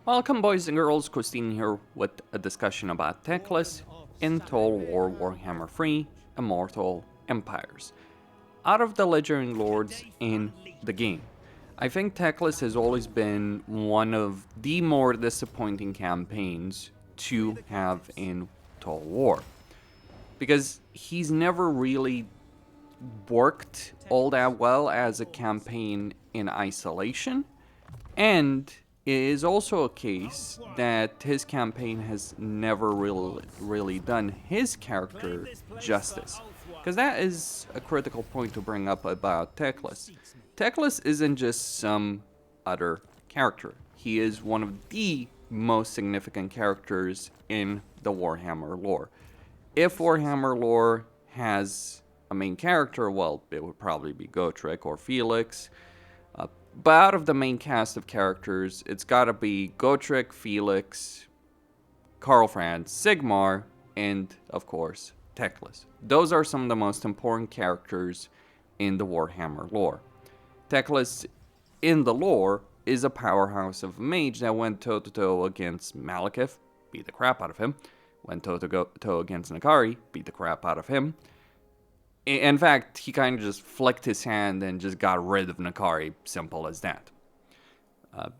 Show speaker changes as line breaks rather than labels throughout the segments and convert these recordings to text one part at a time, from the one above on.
Welcome boys and girls, Christine here with a discussion about Teclis in Total War Warhammer 3 Immortal Empires. Out of the legendary lords in the game, I think Teclis has always been one of the more disappointing campaigns to have in Total War. Because he's never really worked all that well as a campaign in isolation, and it is also a case that his campaign has never really done his character justice. Because that is a critical point to bring up about Teclis. Teclis isn't just some other character. He is one of the most significant characters in the Warhammer lore. If Warhammer lore has a main character, well, it would probably be Gotrek or Felix. But out of the main cast of characters, it's gotta be Gotrek, Felix, Karl Franz, Sigmar, and, of course, Teclis. Those are some of the most important characters in the Warhammer lore. Teclis, in the lore, is a powerhouse of a mage that went toe-to-toe against Malekith, beat the crap out of him. Went toe-to-toe against Nakari, beat the crap out of him. In fact, he kind of just flicked his hand and just got rid of Nakari, simple as that.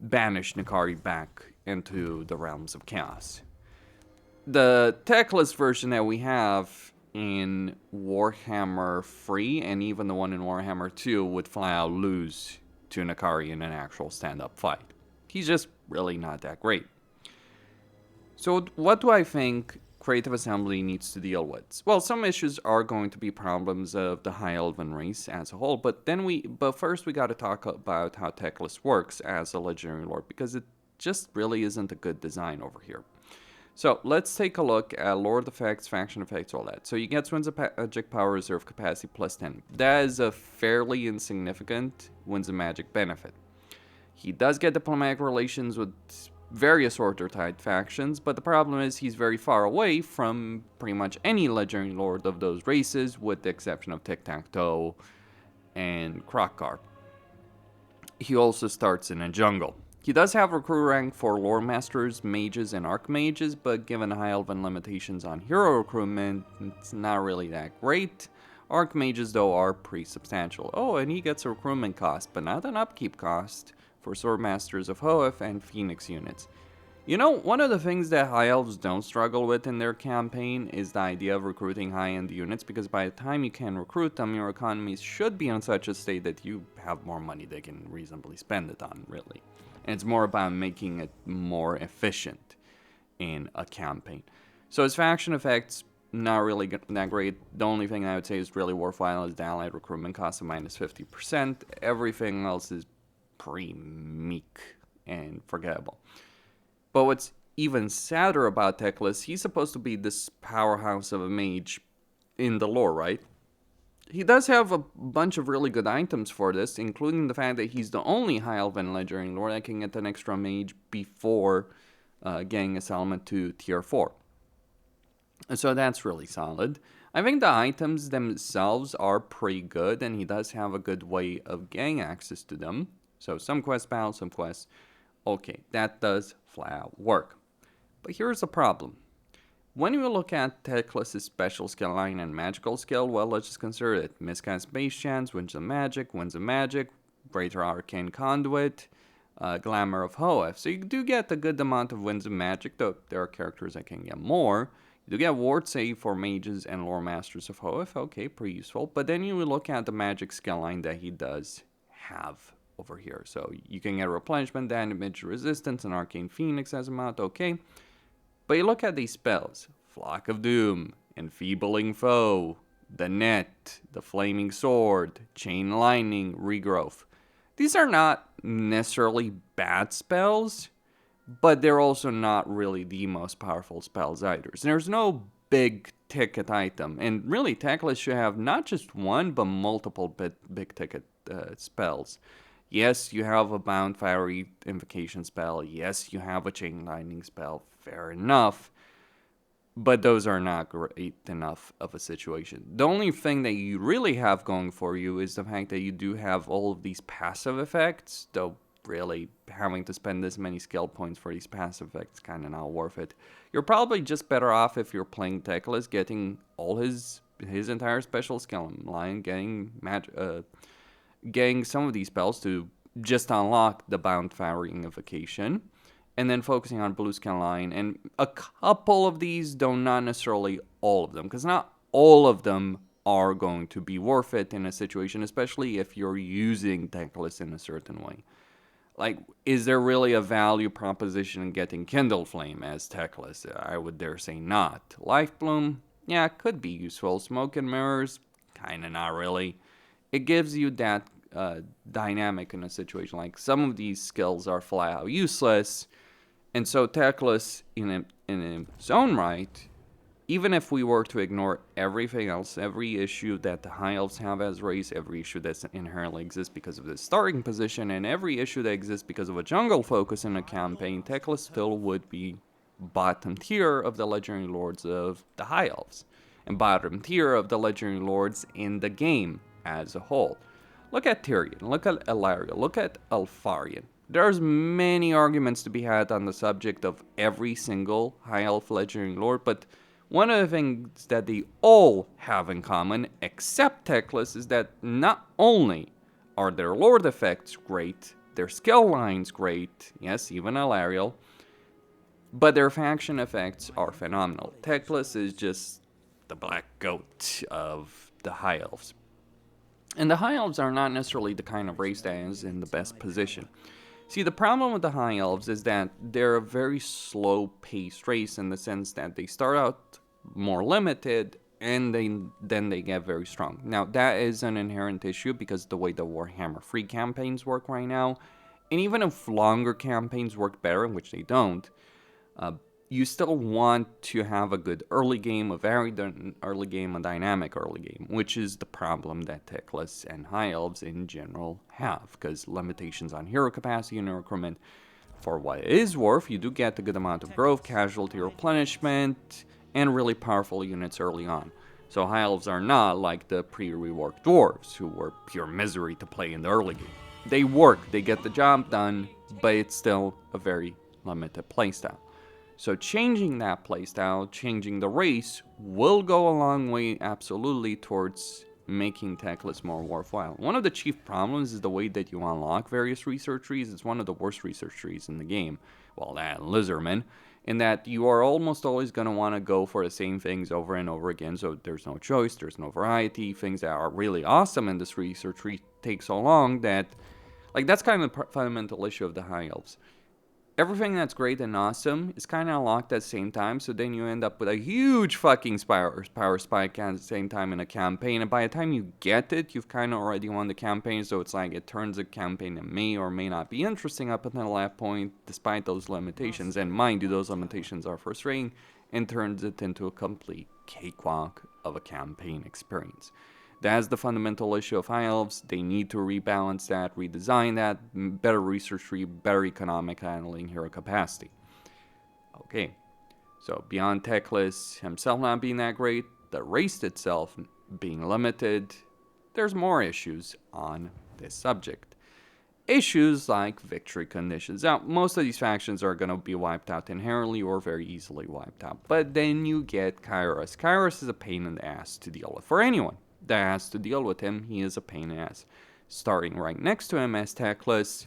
Banished Nakari back into the realms of chaos. The Teclis version that we have in Warhammer 3 and even the one in Warhammer 2 would flat out lose to Nakari in an actual stand-up fight. He's just really not that great. So what do I think Creative Assembly needs to deal with? Well, some issues are going to be problems of the High Elven race as a whole, but first we got to talk about how Teclis works as a legendary lord, because it just really isn't a good design over here. So let's take a look at lord effects, faction effects, all that. So you get Winds of Magic power reserve capacity plus 10. That is a fairly insignificant Winds of Magic benefit. He does get diplomatic relations with various order-type factions, but the problem is he's very far away from pretty much any legendary lord of those races, with the exception of Tic-Tac-Toe and Krokar. He also starts in a jungle. He does have recruit rank for lore masters, mages, and archmages, but given high elven limitations on hero recruitment, it's not really that great. Archmages, though, are pretty substantial. Oh, and he gets a recruitment cost, but not an upkeep cost for Swordmasters of Hoeth and Phoenix units. You know, one of the things that High Elves don't struggle with in their campaign is the idea of recruiting high-end units, because by the time you can recruit them, your economies should be in such a state that you have more money they can reasonably spend it on, really. And it's more about making it more efficient in a campaign. So his faction effects, not really that great. The only thing I would say is really worthwhile is the allied recruitment cost of minus 50%. Everything else is pretty meek and forgettable. But what's even sadder about Teclis, he's supposed to be this powerhouse of a mage in the lore, right? He does have a bunch of really good items for this, including the fact that he's the only High Elven legendary lord that can get an extra mage before getting a settlement to tier 4. So that's really solid. I think the items themselves are pretty good, and he does have a good way of getting access to them. So some quests balance, some quests. Okay, that does flat out work. But here's the problem. When you look at Teclis' special skill line and magical skill, well, let's just consider it. Miscast base chance, Winds of Magic, Greater Arcane Conduit, Glamour of Hoeth. So you do get a good amount of Winds of Magic, though there are characters that can get more. You do get Ward Save for mages and lore masters of Hoeth. Okay, pretty useful. But then you look at the magic skill line that he does have over here. So you can get replenishment, damage resistance, and arcane phoenix as amount, okay. But you look at these spells: Flock of Doom, Enfeebling Foe, the Net, the Flaming Sword, Chain Lightning, Regrowth. These are not necessarily bad spells, but they're also not really the most powerful spells either. So there's no big ticket item, and really Teclis should have not just one, but multiple big ticket spells. Yes, you have a Bound Fiery Invocation spell. Yes, you have a Chain Lightning spell. Fair enough. But those are not great enough of a situation. The only thing that you really have going for you is the fact that you do have all of these passive effects, though really having to spend this many skill points for these passive effects kind of not worth it. You're probably just better off if you're playing Teclis, getting all his entire special skill line, getting some of these spells to just unlock the bound Fabrification, and then focusing on blue skill line, and a couple of these, though not necessarily all of them, because not all of them are going to be worth it in a situation, especially if you're using Teclis in a certain way. Like, is there really a value proposition in getting Kindle Flame as Teclis? I would dare say not. Life Bloom, yeah, could be useful. Smoke and Mirrors, kinda not really. It gives you that dynamic in a situation. Like, some of these skills are flat out useless, and so Teclis, in its own right, even if we were to ignore everything else, every issue that the High Elves have as race, every issue that inherently exists because of the starting position, and every issue that exists because of a jungle focus in a campaign, Teclis still would be bottom tier of the Legendary Lords of the High Elves, and bottom tier of the Legendary Lords in the game as a whole. Look at Tyrion, look at Elaria, look at Alfarian. There's many arguments to be had on the subject of every single High Elf Legendary Lord, but one of the things that they all have in common, except Teclis, is that not only are their Lord effects great, their skill lines great, yes, even Alariel, but their faction effects are phenomenal. Teclis is just the black goat of the High Elves. And the High Elves are not necessarily the kind of race that is in the best position. See, the problem with the High Elves is that they're a very slow-paced race in the sense that they start out more limited and then they get very strong. Now, that is an inherent issue because the way the Warhammer free campaigns work right now, and even if longer campaigns work better, which they don't, you still want to have a good early game, a varied early game, a dynamic early game, which is the problem that Teclis and High Elves in general have, because limitations on hero capacity and recruitment. For what it is worth, you do get a good amount of growth, casualty replenishment, and really powerful units early on. So High Elves are not like the pre-reworked Dwarves, who were pure misery to play in the early game. They work, they get the job done, but it's still a very limited playstyle. So changing that playstyle, changing the race, will go a long way absolutely towards making Teclis more worthwhile. One of the chief problems is the way that you unlock various research trees. It's one of the worst research trees in the game. Well, that and Lizardman, in that you are almost always going to want to go for the same things over and over again, so there's no choice, there's no variety. Things that are really awesome in this research tree take so long that, like, that's kind of the fundamental issue of the High Elves. Everything that's great and awesome is kind of unlocked at the same time, so then you end up with a huge fucking power spike at the same time in a campaign, and by the time you get it, you've kind of already won the campaign, so it's like it turns a campaign that may or may not be interesting up until that point, despite those limitations, and mind you, those limitations are frustrating, and turns it into a complete cakewalk of a campaign experience. That's the fundamental issue of High Elves. They need to rebalance that, redesign that, better research tree, better economic handling, hero capacity. Okay, so beyond Teclis himself not being that great, the race itself being limited, there's more issues on this subject. Issues like victory conditions. Now, most of these factions are going to be wiped out inherently or very easily wiped out. But then you get Kyros. Kyros is a pain in the ass to deal with for anyone that has to deal with him. He is a pain in the ass. Starting right next to him as Teclis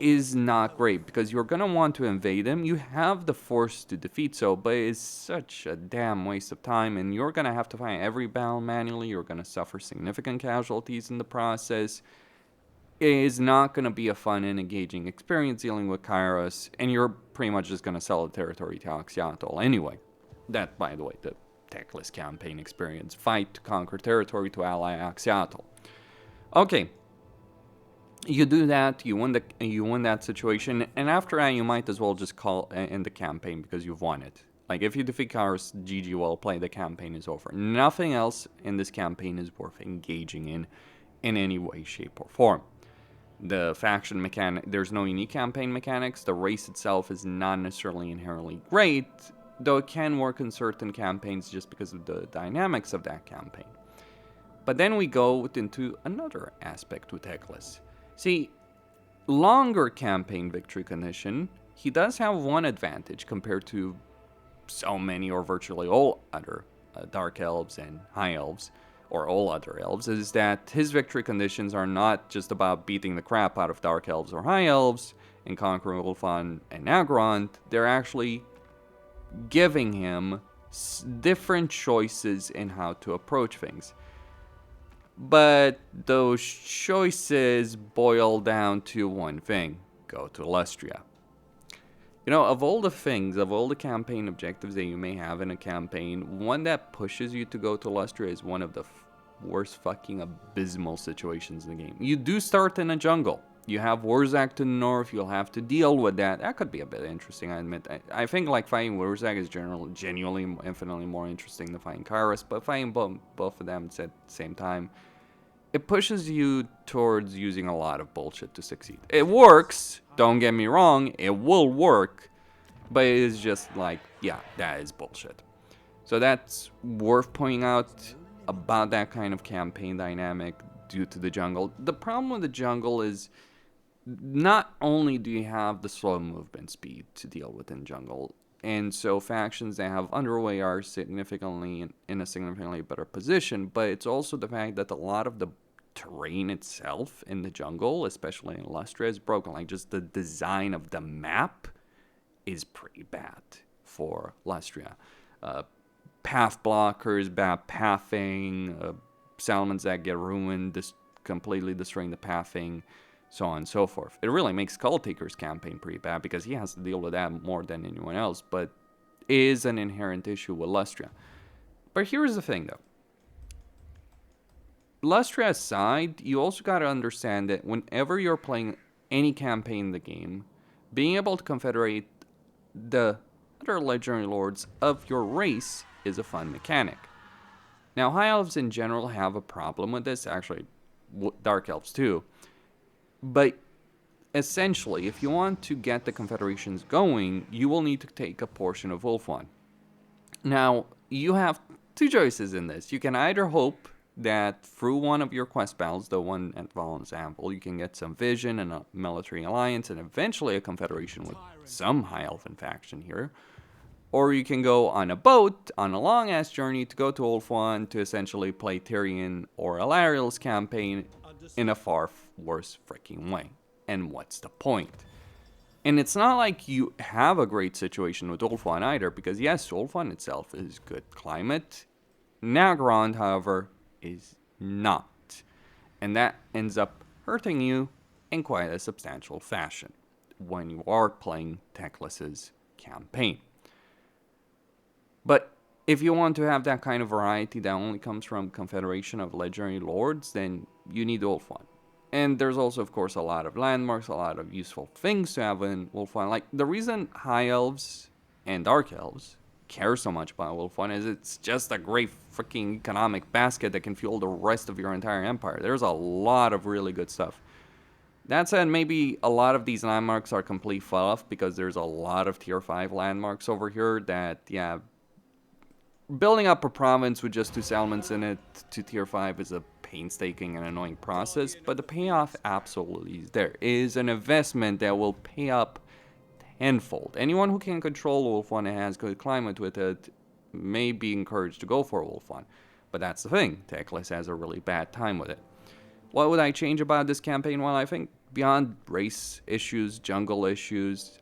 is not great because you're going to want to invade him. You have the force to defeat so, but it's such a damn waste of time, and you're going to have to fight every battle manually. You're going to suffer significant casualties in the process. It is not going to be a fun and engaging experience dealing with Kyros, and you're pretty much just going to sell the territory to Axiatl anyway. That, by the way, the Teclis campaign experience. Fight to conquer territory to ally Axiatl. Okay. You do that, you win that situation, and after that you might as well just call in the campaign because you've won it. Like, if you defeat Kyros, GG, well played, the campaign is over. Nothing else in this campaign is worth engaging in any way, shape, or form. The faction mechanic, there's no unique campaign mechanics. The race itself is not necessarily inherently great, though it can work in certain campaigns just because of the dynamics of that campaign. But then we go into another aspect with Teclis. See, longer campaign victory condition, he does have one advantage compared to so many or virtually all other Dark Elves and High Elves, or all other Elves, is that his victory conditions are not just about beating the crap out of Dark Elves or High Elves and conquering Ulfan and Nagrand. They're actually giving him different choices in how to approach things. But those choices boil down to one thing: go to Lustria. You know, of all the things, of all the campaign objectives that you may have in a campaign, one that pushes you to go to Lustria is one of the worst fucking abysmal situations in the game. You do start in a jungle. You have Wurzag to the north, you'll have to deal with that. That could be a bit interesting, I admit. I think like fighting Wurzag is genuinely, infinitely more interesting than fighting Kyros, but fighting both of them at the same time, it pushes you towards using a lot of bullshit to succeed. It works, don't get me wrong, it will work, but it is just like, yeah, that is bullshit. So that's worth pointing out about that kind of campaign dynamic due to the jungle. The problem with the jungle is not only do you have the slow movement speed to deal with in jungle, and so factions that have underway are significantly in a significantly better position, but it's also the fact that a lot of the terrain itself in the jungle, especially in Lustria, is broken. Like, just the design of the map is pretty bad for Lustria. Path blockers, bad pathing, settlements that get ruined, completely destroying the pathing, so on and so forth. It really makes Skulltaker's campaign pretty bad because he has to deal with that more than anyone else, but it is an inherent issue with Lustria. But here's the thing, though. Lustria aside, you also got to understand that whenever you're playing any campaign in the game, being able to confederate the other legendary lords of your race is a fun mechanic. Now, High Elves in general have a problem with this, actually, Dark Elves too. But essentially, if you want to get the confederations going, you will need to take a portion of Ulfan. Now, you have two choices in this. You can either hope that through one of your quest battles, the one at Val's example, you can get some vision and a military alliance and eventually a confederation with some high elfin faction here. Or you can go on a boat on a long ass journey to go to Ulfan to essentially play Tyrion or Alariel's campaign in a far worse freaking way. And what's the point? And it's not like you have a great situation with Ulfan either, because yes, Ulfan itself is good climate. Nagrand, however, is not. And that ends up hurting you in quite a substantial fashion when you are playing Teclis's campaign. But if you want to have that kind of variety that only comes from Confederation of Legendary Lords, then you need Ulfan. And there's also, of course, a lot of landmarks, a lot of useful things to have in Ulfan. Like, the reason High Elves and Dark Elves care so much about Ulfan is it's just a great freaking economic basket that can fuel the rest of your entire empire. There's a lot of really good stuff. That said, maybe a lot of these landmarks are complete fluff because there's a lot of tier 5 landmarks over here that, yeah, building up a province with just 2 settlements in it to tier 5 is a painstaking and annoying process, but the payoff absolutely is there. It is an investment that will pay up tenfold. Anyone who can control Ulfan and has good climate with it may be encouraged to go for Ulfan. But that's the thing, Teclis has a really bad time with it. What would I change about this campaign? Well, I think beyond race issues, jungle issues,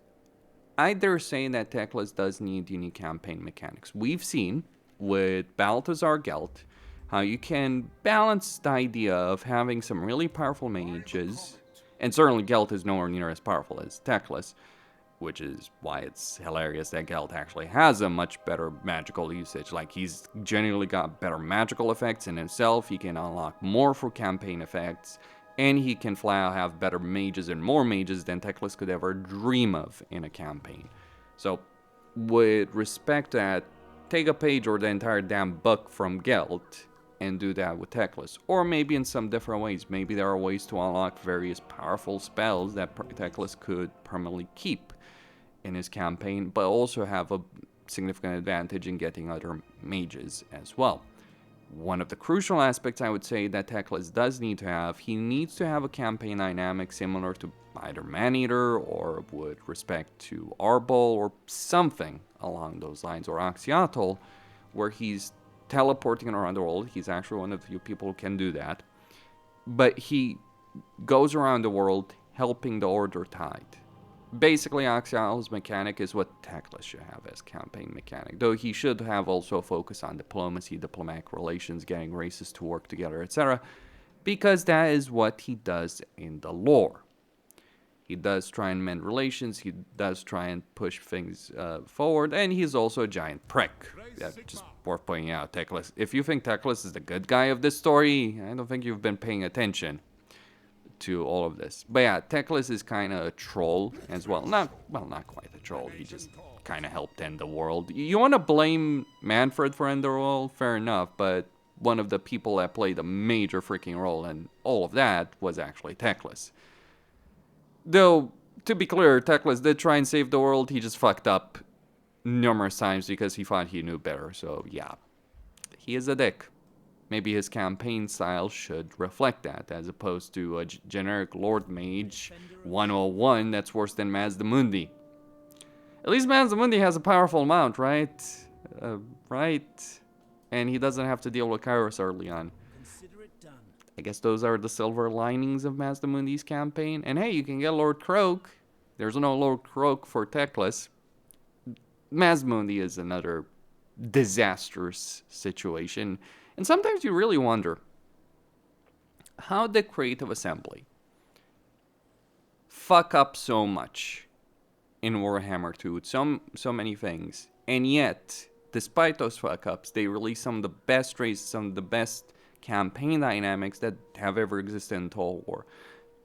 I dare say that Teclis does need unique campaign mechanics. We've seen with Balthazar Gelt how you can balance the idea of having some really powerful mages, and certainly Gelt is nowhere near as powerful as Teclis, which is why it's hilarious that Gelt actually has a much better magical usage. Like, he's genuinely got better magical effects in himself, he can unlock more for campaign effects, and he can flat out have better mages and more mages than Teclis could ever dream of in a campaign. So, with respect to that, take a page or the entire damn book from Gelt and do that with Teclis. Or maybe in some different ways. Maybe there are ways to unlock various powerful spells that Teclis could permanently keep in his campaign, but also have a significant advantage in getting other mages as well. one of the crucial aspects I would say that Teclis does need to have, he needs to have a campaign dynamic similar to either Maneater or with respect to Arbol or something along those lines, or Axiatl, where he's teleporting around the world. He's actually one of the few people who can do that. But he goes around the world helping the Order Tide. Basically, Axiatl's mechanic is what Teclis should have as campaign mechanic, though he should have also a focus on diplomacy, diplomatic relations, getting races to work together, etc., because that is what he does in the lore. He does try and mend relations, he does try and push things forward, and he's also a giant prick. That's just worth pointing out, Teclis. If you think Teclis is the good guy of this story, I don't think you've been paying attention to all of this. But yeah, Teclis is kind of a troll as well. Not quite a troll. He just kind of helped end the world. You want to blame Manfred for end the world? Fair enough, but one of the people that played a major freaking role in all of that was actually Teclis. Though, to be clear, Teclis did try and save the world. He just fucked up numerous times because he thought he knew better. So yeah, he is a dick. Maybe his campaign style should reflect that, as opposed to a generic Lord Mage 101 that's worse than Mazdamundi. At least Mazdamundi has a powerful mount, right? Right? And he doesn't have to deal with Kyros early on. I guess those are the silver linings of Mazdamundi's campaign. And hey, you can get Lord Croak. There's no Lord Croak for Teclis. Mazdamundi is another disastrous situation. And sometimes you really wonder, how did Creative Assembly fuck up so much in Warhammer 2 with so many things, and yet, despite those fuck-ups, they release some of the best races, some of the best campaign dynamics that have ever existed in Total War.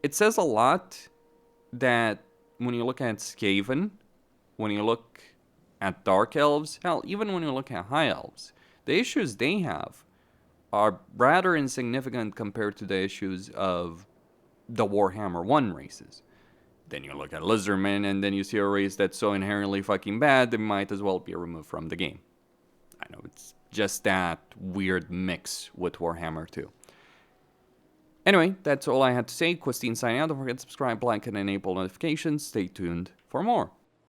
It says a lot that when you look at Skaven, when you look at Dark Elves, hell, even when you look at High Elves, the issues they have are rather insignificant compared to the issues of the Warhammer 1 races. Then you look at Lizardmen, and then you see a race that's so inherently fucking bad, they might as well be removed from the game. I know, it's just that weird mix with Warhammer 2. Anyway, that's all I had to say. Christine signing out. Don't forget to subscribe, like, and enable notifications. Stay tuned for more.